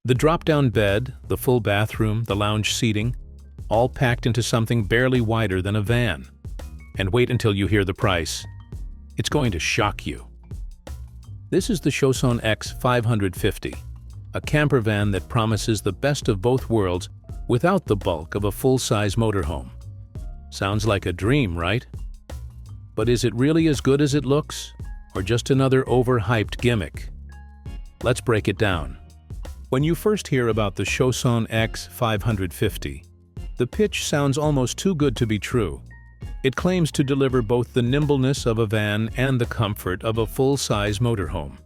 The drop-down bed, the full bathroom, the lounge seating, all packed into something barely wider than a van. And wait until you hear the price. It's going to shock you. This is the Chausson X550, a camper van that promises the best of both worlds without the bulk of a full-size motorhome. Sounds like a dream, right? But is it really as good as it looks, or just another overhyped gimmick? Let's break it down. When you first hear about the Chausson X550, the pitch sounds almost too good to be true. It claims to deliver both the nimbleness of a van and the comfort of a full-size motorhome.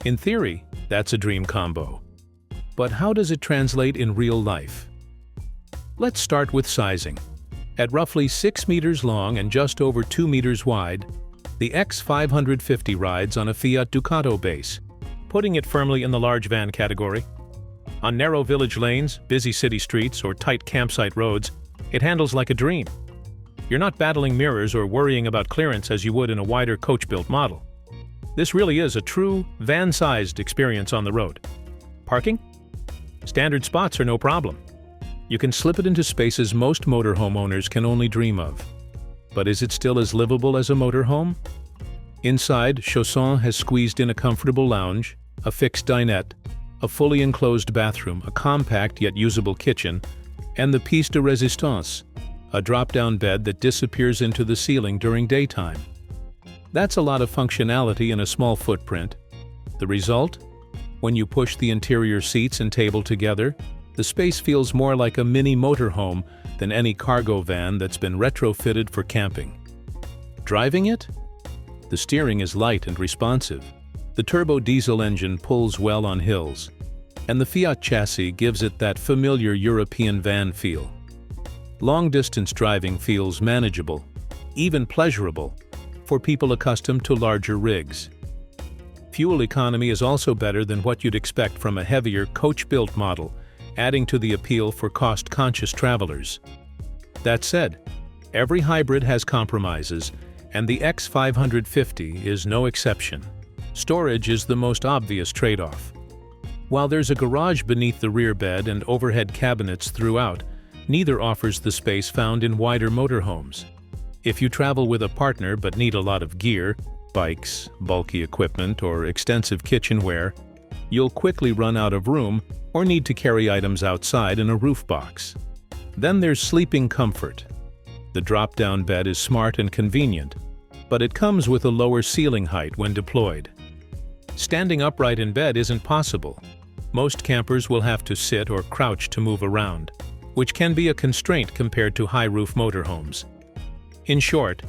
In theory, that's a dream combo. But how does it translate in real life? Let's start with sizing. At roughly 6 meters long and just over 2 meters wide, the X550 rides on a Fiat Ducato base, putting it firmly in the large van category. On narrow village lanes, busy city streets, or tight campsite roads, it handles like a dream. You're not battling mirrors or worrying about clearance as you would in a wider coach-built model. This really is a true, van-sized experience on the road. Parking? Standard spots are no problem. You can slip it into spaces most motorhome owners can only dream of. But is it still as livable as a motorhome? Inside, Chausson has squeezed in a comfortable lounge, a fixed dinette, a fully enclosed bathroom, a compact yet usable kitchen, and the piece de résistance, a drop-down bed that disappears into the ceiling during daytime. That's a lot of functionality in a small footprint. The result? When you push the interior seats and table together, the space feels more like a mini motorhome than any cargo van that's been retrofitted for camping. Driving it? The steering is light and responsive. The turbo diesel engine pulls well on hills, and the Fiat chassis gives it that familiar European van feel. Long-distance driving feels manageable, even pleasurable, for people accustomed to larger rigs. Fuel economy is also better than what you'd expect from a heavier coach-built model, adding to the appeal for cost-conscious travelers. That said, every hybrid has compromises, and the X550 is no exception. Storage is the most obvious trade-off. While there's a garage beneath the rear bed and overhead cabinets throughout, neither offers the space found in wider motorhomes. If you travel with a partner but need a lot of gear, bikes, bulky equipment, or extensive kitchenware, you'll quickly run out of room or need to carry items outside in a roof box. Then there's sleeping comfort. The drop-down bed is smart and convenient, but it comes with a lower ceiling height when deployed. Standing upright in bed isn't possible. Most campers will have to sit or crouch to move around, which can be a constraint compared to high-roof motorhomes. In short,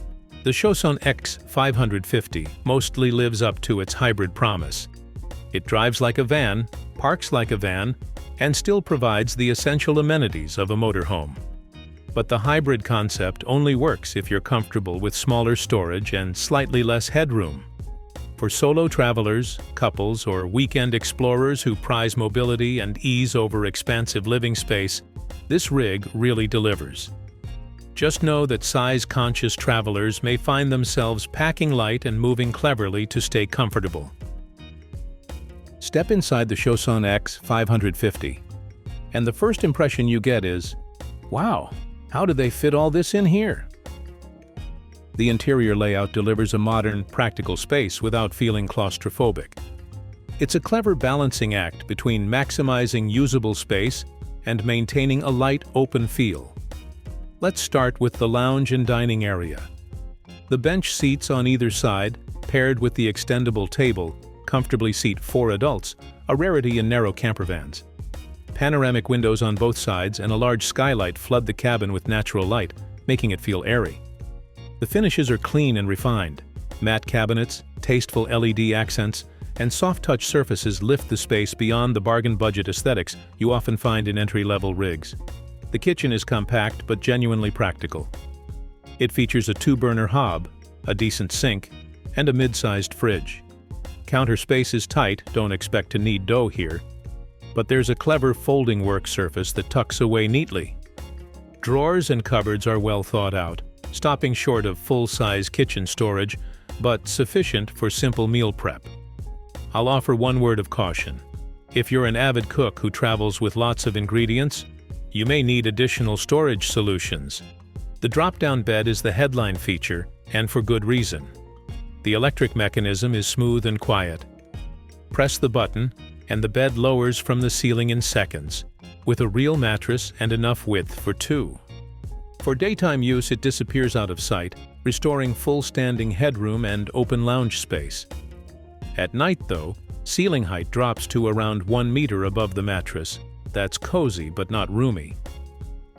the Chausson X550 mostly lives up to its hybrid promise. It drives like a van, parks like a van, and still provides the essential amenities of a motorhome. But the hybrid concept only works if you're comfortable with smaller storage and slightly less headroom. For solo travelers, couples, or weekend explorers who prize mobility and ease over expansive living space, this rig really delivers. Just know that size-conscious travelers may find themselves packing light and moving cleverly to stay comfortable. Step inside the Chausson X550, and the first impression you get is, wow, how did they fit all this in here? The interior layout delivers a modern, practical space without feeling claustrophobic. It's a clever balancing act between maximizing usable space and maintaining a light, open feel. Let's start with the lounge and dining area. The bench seats on either side, paired with the extendable table, comfortably seat 4 adults, a rarity in narrow campervans. Panoramic windows on both sides and a large skylight flood the cabin with natural light, making it feel airy. The finishes are clean and refined. Matte cabinets, tasteful LED accents, and soft-touch surfaces lift the space beyond the bargain budget aesthetics you often find in entry-level rigs. The kitchen is compact but genuinely practical. It features a 2-burner hob, a decent sink, and a mid-sized fridge. Counter space is tight, don't expect to knead dough here, but there's a clever folding work surface that tucks away neatly. Drawers and cupboards are well thought out, stopping short of full-size kitchen storage, but sufficient for simple meal prep. I'll offer one word of caution. If you're an avid cook who travels with lots of ingredients, you may need additional storage solutions. The drop-down bed is the headline feature, and for good reason. The electric mechanism is smooth and quiet. Press the button, and the bed lowers from the ceiling in seconds, with a real mattress and enough width for two. For daytime use, it disappears out of sight, restoring full standing headroom and open lounge space. At night, though, ceiling height drops to around 1 meter above the mattress. That's cozy but not roomy.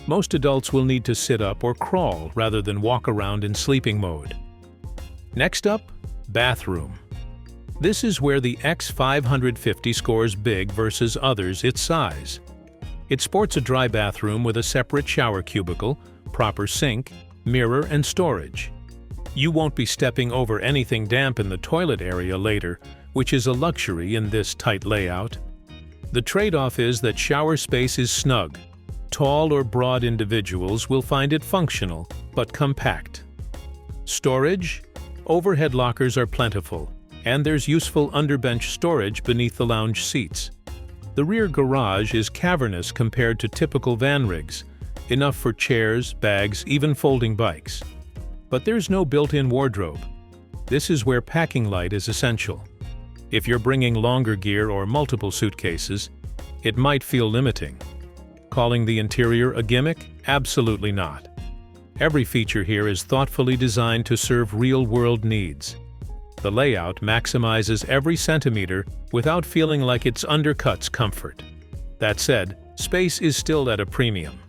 Most adults will need to sit up or crawl rather than walk around in sleeping mode. Next up, bathroom. This is where the X550 scores big versus others its size. It sports a dry bathroom with a separate shower cubicle, proper sink, mirror, and storage. You won't be stepping over anything damp in the toilet area later, which is a luxury in this tight layout. The trade-off is that shower space is snug. Tall or broad individuals will find it functional, but compact. Storage? Overhead lockers are plentiful, and there's useful underbench storage beneath the lounge seats. The rear garage is cavernous compared to typical van rigs, enough for chairs, bags, even folding bikes. But there's no built-in wardrobe. This is where packing light is essential. If you're bringing longer gear or multiple suitcases, it might feel limiting. Calling the interior a gimmick? Absolutely not. Every feature here is thoughtfully designed to serve real-world needs. The layout maximizes every centimeter without feeling like it undercuts comfort. That said, space is still at a premium.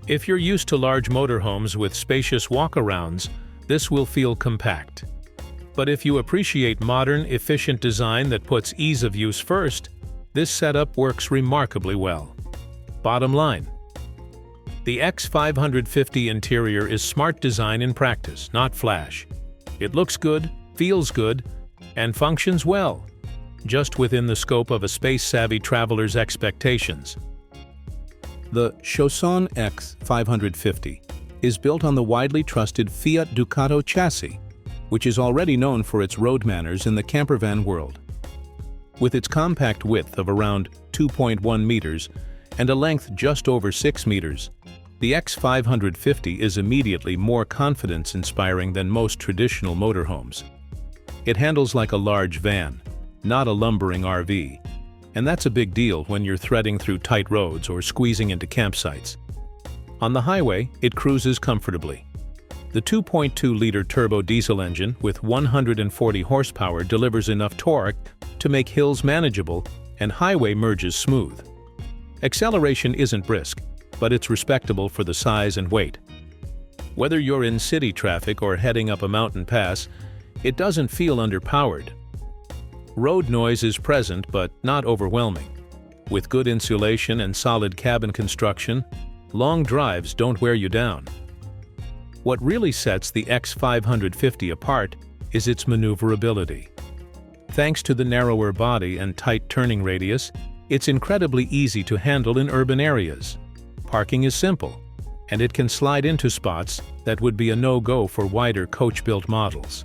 If you're used to large motorhomes with spacious walkarounds, this will feel compact. But if you appreciate modern, efficient design that puts ease of use first, this setup works remarkably well. Bottom line: the X550 interior is smart design in practice, not flash. It looks good, feels good, and functions well, just within the scope of a space-savvy traveler's expectations. The Chausson X550 is built on the widely trusted Fiat Ducato chassis, which is already known for its road manners in the campervan world. With its compact width of around 2.1 meters and a length just over 6 meters, the X550 is immediately more confidence-inspiring than most traditional motorhomes. It handles like a large van, not a lumbering RV, and that's a big deal when you're threading through tight roads or squeezing into campsites. On the highway, it cruises comfortably. The 2.2-liter turbo diesel engine with 140 horsepower delivers enough torque to make hills manageable and highway merges smooth. Acceleration isn't brisk, but it's respectable for the size and weight. Whether you're in city traffic or heading up a mountain pass, it doesn't feel underpowered. Road noise is present but not overwhelming. With good insulation and solid cabin construction, long drives don't wear you down. What really sets the X550 apart is its maneuverability. Thanks to the narrower body and tight turning radius, it's incredibly easy to handle in urban areas. Parking is simple, and it can slide into spots that would be a no-go for wider coach-built models.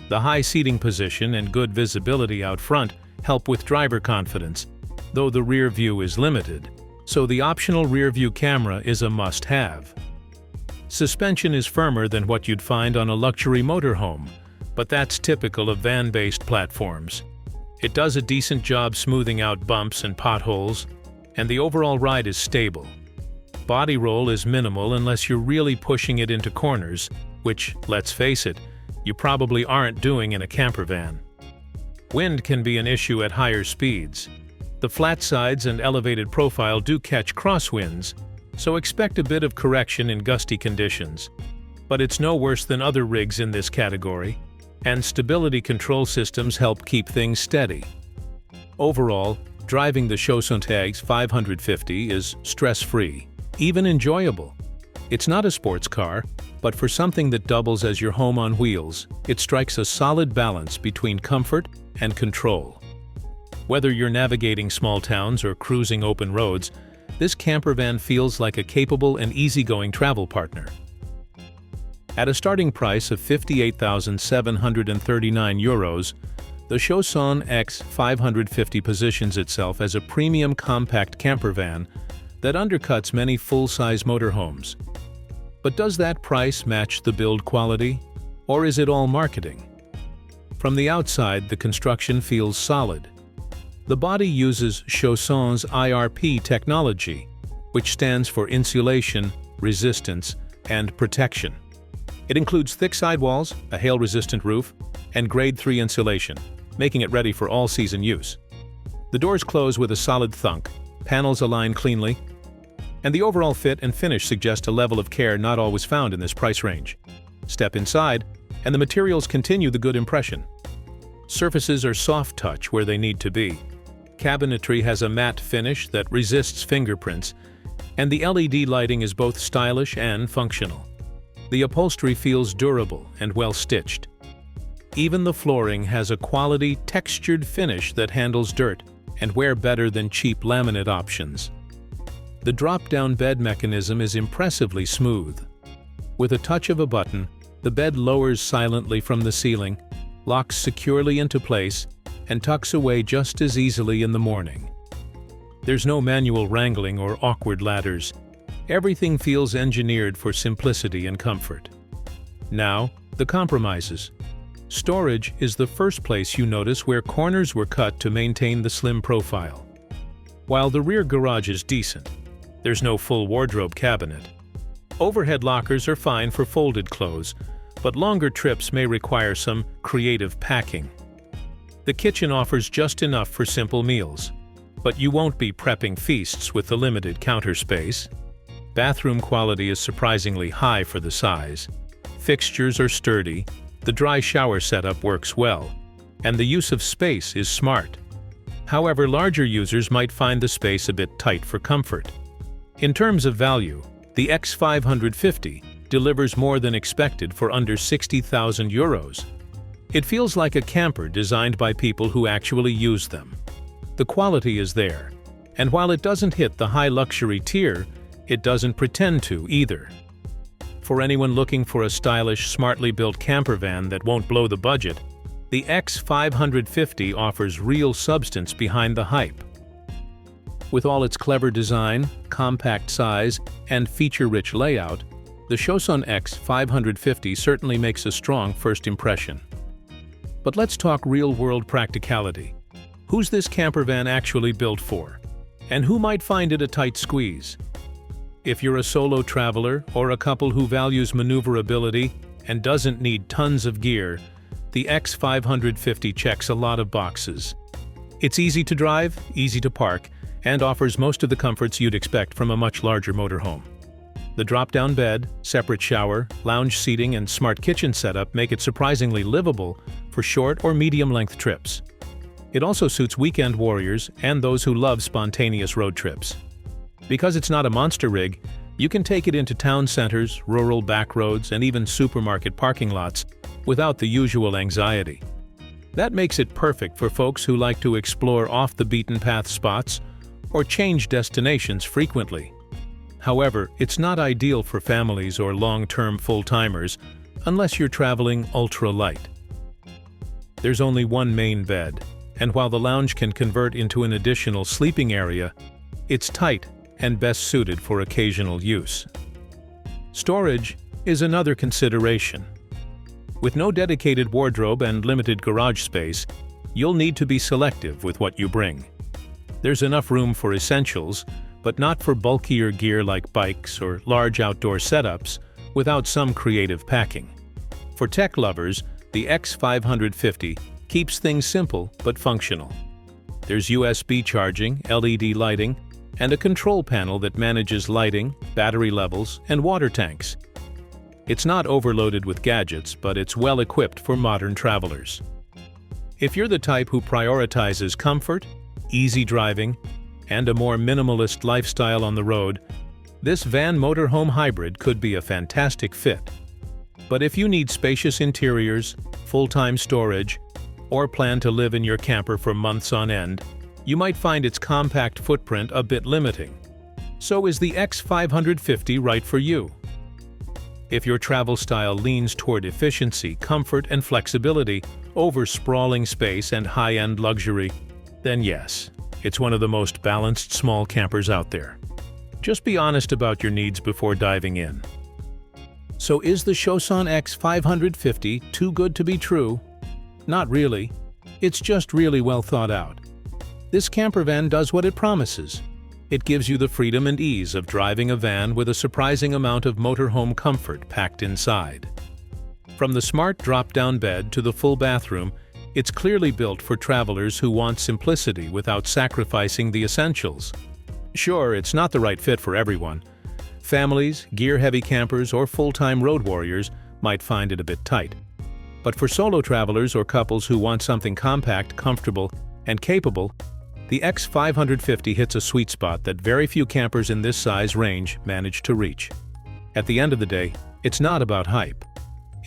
The high seating position and good visibility out front help with driver confidence, though the rear view is limited, so the optional rear view camera is a must-have. Suspension is firmer than what you'd find on a luxury motorhome, but that's typical of van-based platforms. It does a decent job smoothing out bumps and potholes, and the overall ride is stable. Body roll is minimal unless you're really pushing it into corners, which, let's face it, you probably aren't doing in a campervan. Wind can be an issue at higher speeds. The flat sides and elevated profile do catch crosswinds, so expect a bit of correction in gusty conditions. But it's no worse than other rigs in this category, and stability control systems help keep things steady. Overall, driving the Chausson X550 is stress-free, even enjoyable. It's not a sports car, but for something that doubles as your home on wheels, it strikes a solid balance between comfort and control. Whether you're navigating small towns or cruising open roads, this campervan feels like a capable and easygoing travel partner. At a starting price of €58,739, The Chausson X550 positions itself as a premium compact campervan that undercuts many full-size motorhomes. But does that price match the build quality, or is it all marketing? From the outside, the construction feels solid. The body uses Chausson's IRP technology, which stands for insulation, resistance, and protection. It includes thick sidewalls, a hail-resistant roof, and Grade 3 insulation, making it ready for all-season use. The doors close with a solid thunk, panels align cleanly, and the overall fit and finish suggest a level of care not always found in this price range. Step inside, and the materials continue the good impression. Surfaces are soft touch where they need to be. Cabinetry has a matte finish that resists fingerprints, and the LED lighting is both stylish and functional. The upholstery feels durable and well-stitched. Even the flooring has a quality, textured finish that handles dirt and wear better than cheap laminate options. The drop-down bed mechanism is impressively smooth. With a touch of a button, the bed lowers silently from the ceiling, locks securely into place, and tucks away just as easily in the morning. There's no manual wrangling or awkward ladders. Everything feels engineered for simplicity and comfort. Now, the compromises. Storage is the first place you notice where corners were cut to maintain the slim profile. While the rear garage is decent, there's no full wardrobe cabinet. Overhead lockers are fine for folded clothes, but longer trips may require some creative packing. The kitchen offers just enough for simple meals, but you won't be prepping feasts with the limited counter space. Bathroom quality is surprisingly high for the size. Fixtures are sturdy, the dry shower setup works well, and the use of space is smart. However, larger users might find the space a bit tight for comfort. In terms of value, the X550 delivers more than expected for under 60,000 euros. It feels like a camper designed by people who actually use them. The quality is there, and while it doesn't hit the high luxury tier, it doesn't pretend to either. For anyone looking for a stylish, smartly built campervan that won't blow the budget, the X550 offers real substance behind the hype. With all its clever design, compact size, and feature-rich layout, the Chausson X550 certainly makes a strong first impression. But let's talk real-world practicality. Who's this campervan actually built for? And who might find it a tight squeeze? If you're a solo traveler or a couple who values maneuverability and doesn't need tons of gear, the X550 checks a lot of boxes. It's easy to drive, easy to park, and offers most of the comforts you'd expect from a much larger motorhome. The drop-down bed, separate shower, lounge seating, and smart kitchen setup make it surprisingly livable for short or medium-length trips. It also suits weekend warriors and those who love spontaneous road trips. Because it's not a monster rig, you can take it into town centers, rural back roads, and even supermarket parking lots without the usual anxiety. That makes it perfect for folks who like to explore off-the-beaten-path spots or change destinations frequently. However, it's not ideal for families or long-term full-timers unless you're traveling ultra-light. There's only one main bed, and while the lounge can convert into an additional sleeping area, it's tight and best suited for occasional use. Storage is another consideration. With no dedicated wardrobe and limited garage space, you'll need to be selective with what you bring. There's enough room for essentials, but not for bulkier gear like bikes or large outdoor setups without some creative packing. For tech lovers, the X550 keeps things simple but functional. There's USB charging, LED lighting, and a control panel that manages lighting, battery levels, and water tanks. It's not overloaded with gadgets, but it's well equipped for modern travelers. If you're the type who prioritizes comfort, easy driving, and a more minimalist lifestyle on the road, this Van-Motorhome hybrid could be a fantastic fit. But if you need spacious interiors, full-time storage, or plan to live in your camper for months on end, you might find its compact footprint a bit limiting. So is the X550 right for you? If your travel style leans toward efficiency, comfort, and flexibility over sprawling space and high-end luxury, then yes, it's one of the most balanced small campers out there. Just be honest about your needs before diving in. So is the Choson X550 too good to be true? Not really. It's just really well thought out. This campervan does what it promises. It gives you the freedom and ease of driving a van with a surprising amount of motorhome comfort packed inside. From the smart drop-down bed to the full bathroom, it's clearly built for travelers who want simplicity without sacrificing the essentials. Sure, it's not the right fit for everyone. Families, gear-heavy campers, or full-time road warriors might find it a bit tight. But for solo travelers or couples who want something compact, comfortable, and capable, the X550 hits a sweet spot that very few campers in this size range manage to reach. At the end of the day, it's not about hype.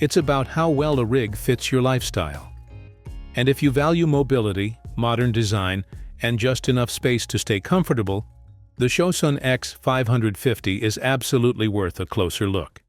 It's about how well a rig fits your lifestyle. And if you value mobility, modern design, and just enough space to stay comfortable, the Choson X550 is absolutely worth a closer look.